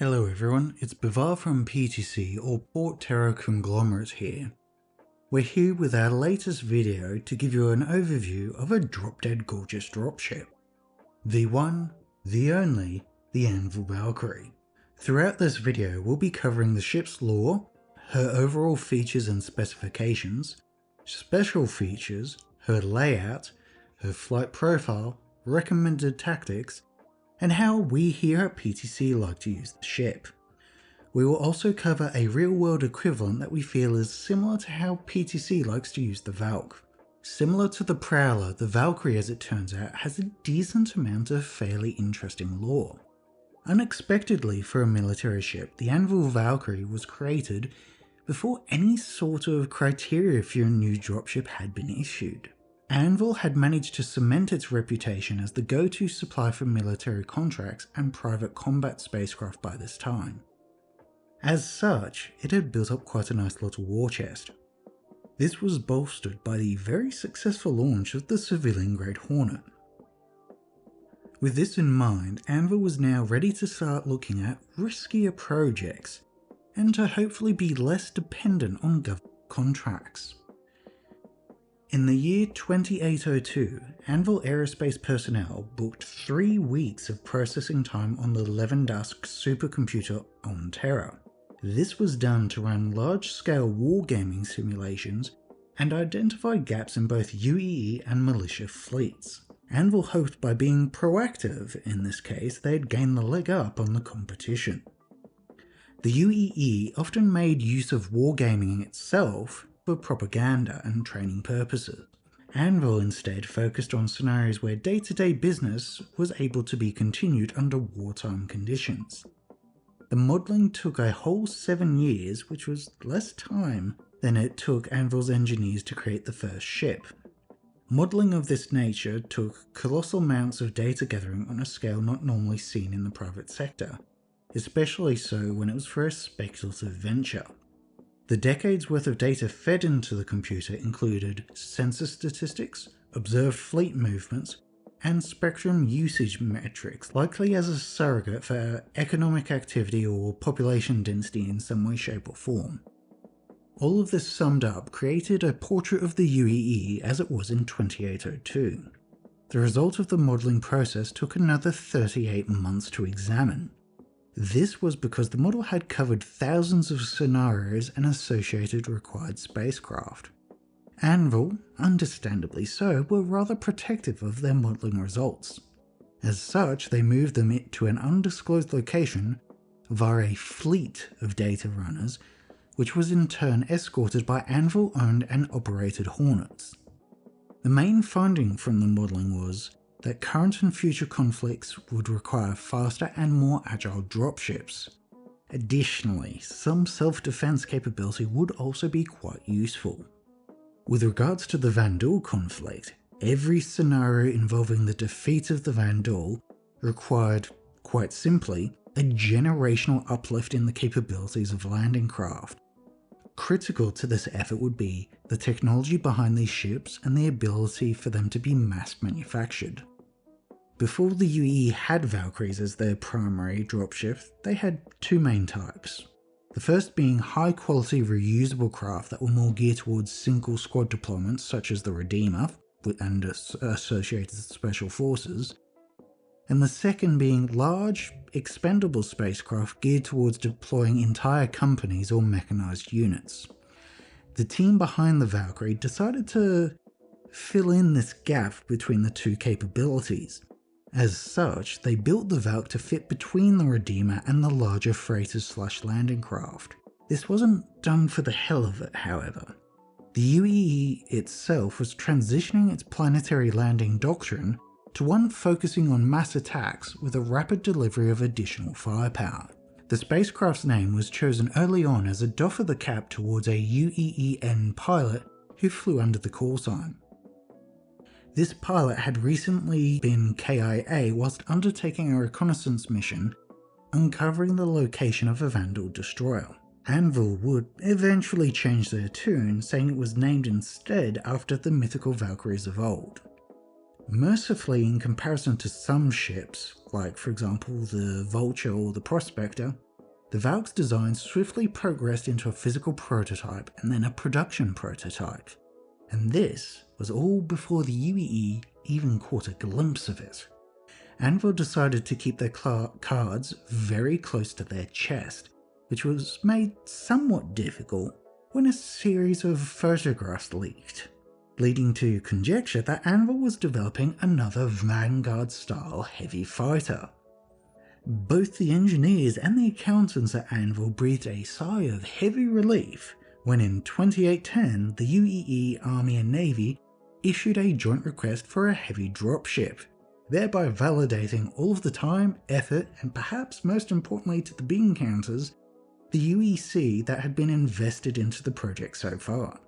Hello everyone, it's Bavar from PTC or Port Terra Conglomerate here. We're here with our latest video to give you an overview of a drop-dead gorgeous dropship. The one, the only, the Anvil Valkyrie. Throughout this video we'll be covering the ship's lore, her overall features and specifications, special features, her layout, her flight profile, recommended tactics, and how we here at PTC like to use the ship. We will also cover a real-world equivalent that we feel is similar to how PTC likes to use the Valk. Similar to the Prowler, the Valkyrie, as it turns out, has a decent amount of fairly interesting lore. Unexpectedly for a military ship, the Anvil Valkyrie was created before any sort of criteria for a new dropship had been issued. Anvil had managed to cement its reputation as the go-to supply for military contracts and private combat spacecraft by this time. As such, it had built up quite a nice little war chest. This was bolstered by the very successful launch of the civilian-grade Hornet. With this in mind, Anvil was now ready to start looking at riskier projects, and to hopefully be less dependent on government contracts. In the year 2802, Anvil Aerospace personnel booked 3 weeks of processing time on the Levendusk supercomputer on Terra. This was done to run large-scale wargaming simulations and identify gaps in both UEE and militia fleets. Anvil hoped by being proactive in this case they'd gain the leg up on the competition. The UEE often made use of wargaming itself for propaganda and training purposes. Anvil instead focused on scenarios where day-to-day business was able to be continued under wartime conditions. The modelling took a whole 7 years, which was less time than it took Anvil's engineers to create the first ship. Modelling of this nature took colossal amounts of data gathering on a scale not normally seen in the private sector, especially so when it was for a speculative venture. The decades worth of data fed into the computer included census statistics, observed fleet movements, and spectrum usage metrics, likely as a surrogate for economic activity or population density in some way, shape or form. All of this summed up created a portrait of the UEE as it was in 2802. The result of the modelling process took another 38 months to examine. This was because the model had covered thousands of scenarios and associated required spacecraft. Anvil, understandably so, were rather protective of their modelling results. As such, they moved them to an undisclosed location via a fleet of data runners, which was in turn escorted by Anvil-owned and operated Hornets. The main finding from the modelling was that current and future conflicts would require faster and more agile dropships. Additionally, some self-defense capability would also be quite useful. With regards to the Vandal conflict, every scenario involving the defeat of the Vandal required, quite simply, a generational uplift in the capabilities of landing craft. Critical to this effort would be the technology behind these ships and the ability for them to be mass manufactured. Before the UE had Valkyries as their primary dropship, they had 2 main types. The first being high quality reusable craft that were more geared towards single squad deployments such as the Redeemer and associated special forces, and the second being large, expendable spacecraft geared towards deploying entire companies or mechanized units. The team behind the Valkyrie decided to fill in this gap between the 2 capabilities. As such, they built the Valk to fit between the Redeemer and the larger freighters/landing craft. This wasn't done for the hell of it, however. The UEE itself was transitioning its planetary landing doctrine to one focusing on mass attacks with a rapid delivery of additional firepower. The spacecraft's name was chosen early on as a doff of the cap towards a UEEN pilot who flew under the call sign. This pilot had recently been KIA whilst undertaking a reconnaissance mission, uncovering the location of a Vandal destroyer. Anvil would eventually change their tune, saying it was named instead after the mythical Valkyries of old. Mercifully, in comparison to some ships, like for example the Vulture or the Prospector, The Valk's design swiftly progressed into a physical prototype and then a production prototype. And this was all before the UEE even caught a glimpse of it. Anvil decided to keep their cards very close to their chest, which was made somewhat difficult when a series of photographs leaked, leading to conjecture that Anvil was developing another Vanguard-style heavy fighter. Both the engineers and the accountants at Anvil breathed a sigh of heavy relief when in 2810 the UEE Army and Navy issued a joint request for a heavy dropship, thereby validating all of the time, effort, and perhaps most importantly to the bean counters, the UEC that had been invested into the project so far.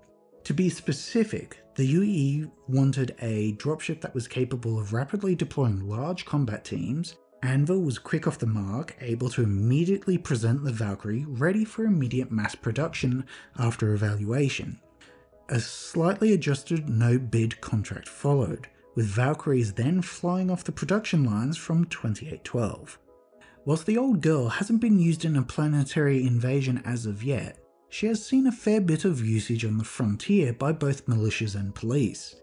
To be specific, the UEE wanted a dropship that was capable of rapidly deploying large combat teams. Anvil was quick off the mark, able to immediately present the Valkyrie ready for immediate mass production after evaluation. A slightly adjusted no-bid contract followed, with Valkyries then flying off the production lines from 2812. Whilst the old girl hasn't been used in a planetary invasion as of yet, she has seen a fair bit of usage on the frontier by both militias and police.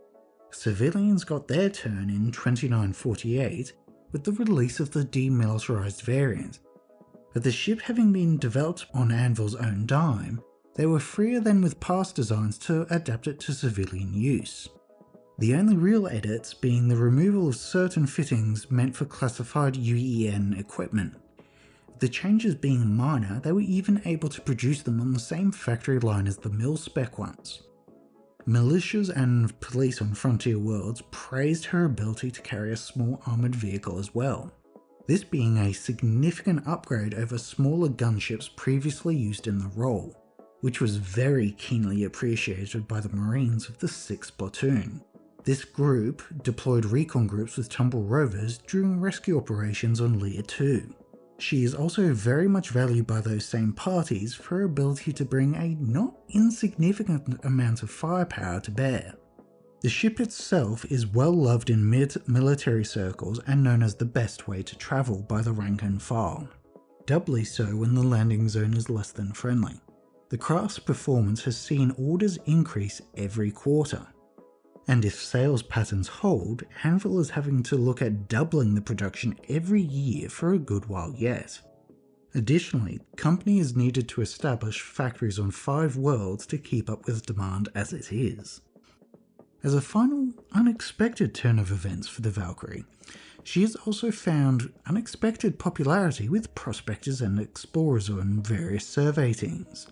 Civilians got their turn in 2948 with the release of the demilitarized variant, but the ship having been developed on Anvil's own dime, they were freer than with past designs to adapt it to civilian use. The only real edits being the removal of certain fittings meant for classified UEN equipment. The changes being minor, they were even able to produce them on the same factory line as the mil-spec ones. Militias and police on frontier worlds praised her ability to carry a small armoured vehicle as well, this being a significant upgrade over smaller gunships previously used in the role, which was very keenly appreciated by the Marines of the 6th Platoon. This group deployed recon groups with Tumble Rovers during rescue operations on Lear 2. She is also very much valued by those same parties for her ability to bring a not insignificant amount of firepower to bear. The ship itself is well loved in military circles and known as the best way to travel by the rank and file, doubly so when the landing zone is less than friendly. The craft's performance has seen orders increase every quarter, and if sales patterns hold, Anvil is having to look at doubling the production every year for a good while yet. Additionally, the company is needed to establish factories on 5 worlds to keep up with demand as it is. As a final unexpected turn of events for the Valkyrie, she has also found unexpected popularity with prospectors and explorers on various survey teams.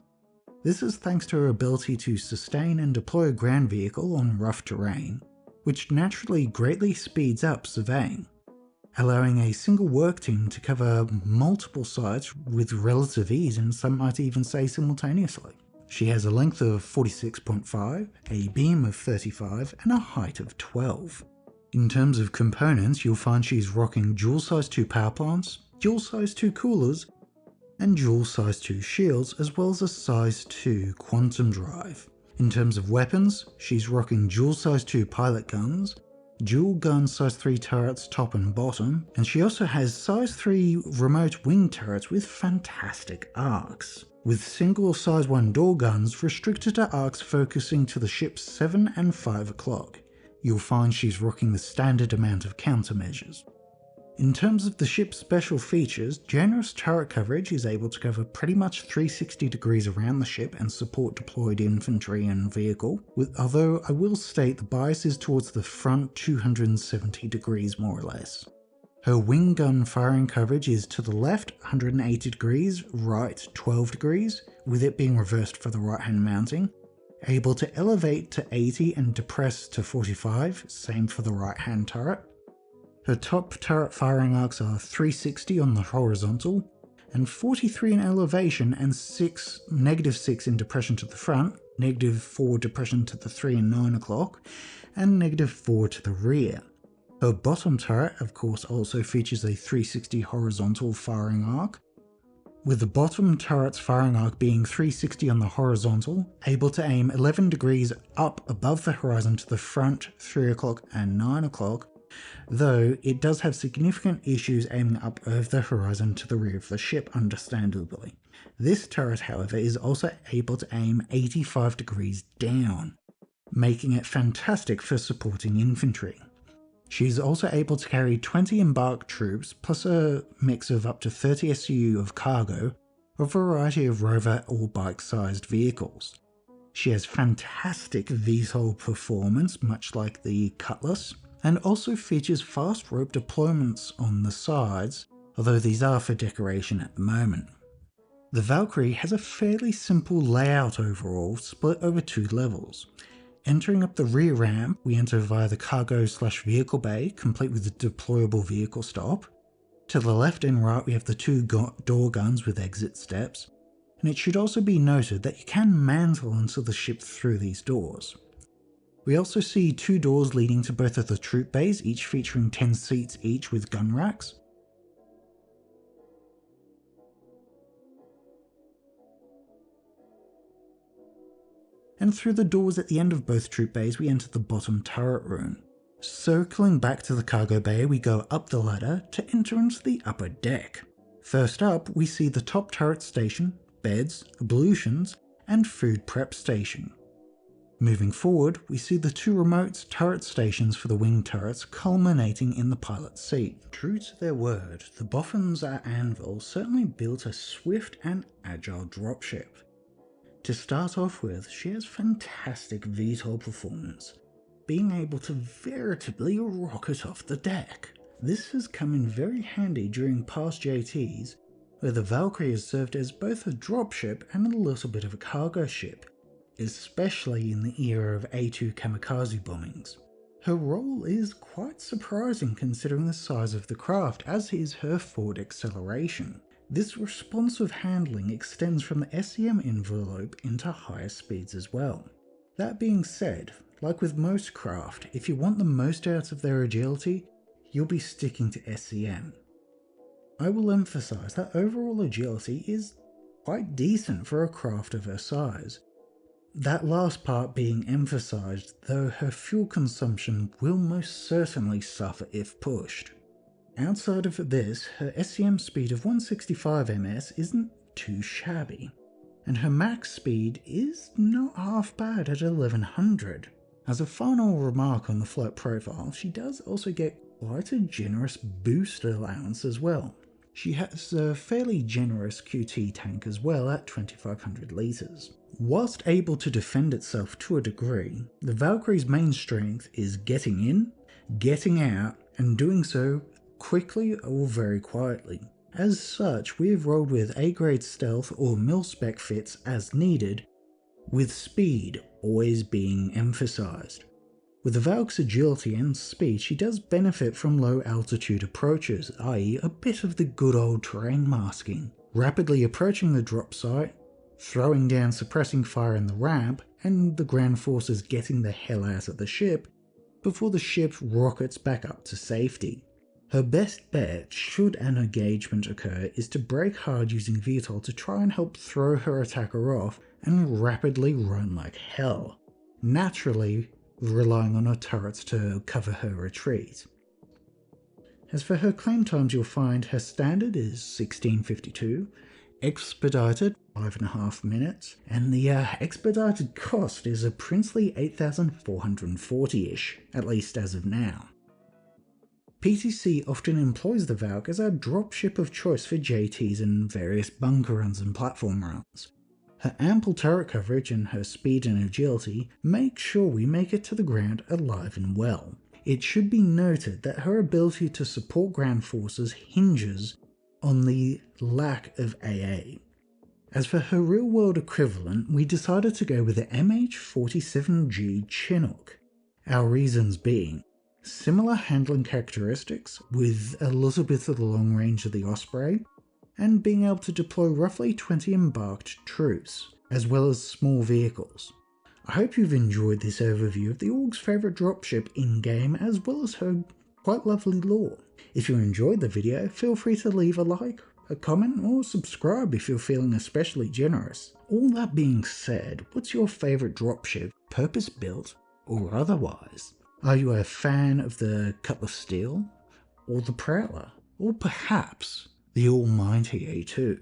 This is thanks to her ability to sustain and deploy a ground vehicle on rough terrain, which naturally greatly speeds up surveying, allowing a single work team to cover multiple sites with relative ease, and some might even say simultaneously. She has a length of 46.5, a beam of 35, and a height of 12. In terms of components, you'll find she's rocking dual size 2 power plants, dual size 2 coolers, and dual size 2 shields, as well as a size 2 quantum drive. In terms of weapons, she's rocking dual size 2 pilot guns, dual gun size 3 turrets top and bottom, and she also has size 3 remote wing turrets with fantastic arcs, with single size 1 door guns restricted to arcs focusing to the ship's 7 and 5 o'clock. You'll find she's rocking the standard amount of countermeasures. In terms of the ship's special features, generous turret coverage is able to cover pretty much 360 degrees around the ship and support deployed infantry and vehicle, although I will state the bias is towards the front 270 degrees more or less. Her wing gun firing coverage is to the left 180 degrees, right 12 degrees, with it being reversed for the right hand mounting, able to elevate to 80 and depress to 45, same for the right hand turret. Her top turret firing arcs are 360 on the horizontal, and 43 in elevation and -6 in depression to the front, -4 depression to the 3 and 9 o'clock, and -4 to the rear. Her bottom turret, of course, also features a 360 horizontal firing arc, with the bottom turret's firing arc being 360 on the horizontal, able to aim 11 degrees up above the horizon to the front, 3 o'clock and 9 o'clock, though it does have significant issues aiming up over the horizon to the rear of the ship, understandably. This turret, however, is also able to aim 85 degrees down, making it fantastic for supporting infantry. She is also able to carry 20 embarked troops, plus a mix of up to 30 SU of cargo, or a variety of rover or bike-sized vehicles. She has fantastic VTOL performance, much like the Cutlass, and also features fast rope deployments on the sides, although these are for decoration at the moment. The Valkyrie has a fairly simple layout overall, split over 2 levels. Entering up the rear ramp, we enter via the cargo/vehicle bay, complete with the deployable vehicle stop. To the left and right we have the 2 door guns with exit steps, and it should also be noted that you can mantle into the ship through these doors. We also see 2 doors leading to both of the troop bays, each featuring 10 seats each with gun racks. And through the doors at the end of both troop bays we enter the bottom turret room. Circling back to the cargo bay, we go up the ladder to enter into the upper deck. First up, we see the top turret station, beds, ablutions, and food prep station. Moving forward, we see the 2 remote turret stations for the wing turrets culminating in the pilot's seat. True to their word, the Boffins at Anvil certainly built a swift and agile dropship. To start off with, she has fantastic VTOL performance, being able to veritably rocket off the deck. This has come in very handy during past JTs, where the Valkyrie has served as both a dropship and a little bit of a cargo ship, especially in the era of A2 kamikaze bombings. Her role is quite surprising considering the size of the craft, as is her forward acceleration. This responsive handling extends from the SEM envelope into higher speeds as well. That being said, like with most craft, if you want the most out of their agility, you'll be sticking to SEM. I will emphasize that overall agility is quite decent for a craft of her size. That last part being emphasized, though her fuel consumption will most certainly suffer if pushed. Outside of this, her SEM speed of 165 ms isn't too shabby, and her max speed is not half bad at 1100. As a final remark on the flight profile, she does also get quite a generous boost allowance as well. She has a fairly generous QT tank as well at 2500 litres. Whilst able to defend itself to a degree, the Valkyrie's main strength is getting in, getting out, and doing so quickly or very quietly. As such, we have rolled with A-grade stealth or mil-spec fits as needed, with speed always being emphasised. With the Valk's agility and speed, she does benefit from low altitude approaches, i.e. a bit of the good old terrain masking, rapidly approaching the drop site, throwing down suppressing fire in the ramp, and the ground forces getting the hell out of the ship before the ship rockets back up to safety. Her best bet, should an engagement occur, is to brake hard using VTOL to try and help throw her attacker off and rapidly run like hell, naturally relying on her turrets to cover her retreat. As for her claim times, you'll find her standard is 1652, expedited 5.5 minutes, and the expedited cost is a princely 8,440-ish, at least as of now. PTC often employs the Valk as our dropship of choice for JTs and various bunker runs and platform runs. Her ample turret coverage and her speed and agility make sure we make it to the ground alive and well. It should be noted that her ability to support ground forces hinges on the lack of AA. As for her real-world equivalent, we decided to go with the MH-47G Chinook, our reasons being similar handling characteristics with a little bit of the long range of the Osprey, and being able to deploy roughly 20 embarked troops, as well as small vehicles. I hope you've enjoyed this overview of the Org's favourite dropship in-game, as well as her quite lovely lore. If you enjoyed the video, feel free to leave a like, a comment, or subscribe if you're feeling especially generous. All that being said, what's your favourite dropship, purpose-built or otherwise? Are you a fan of the Cutlass Steel, or the Prowler, or perhaps the almighty A2?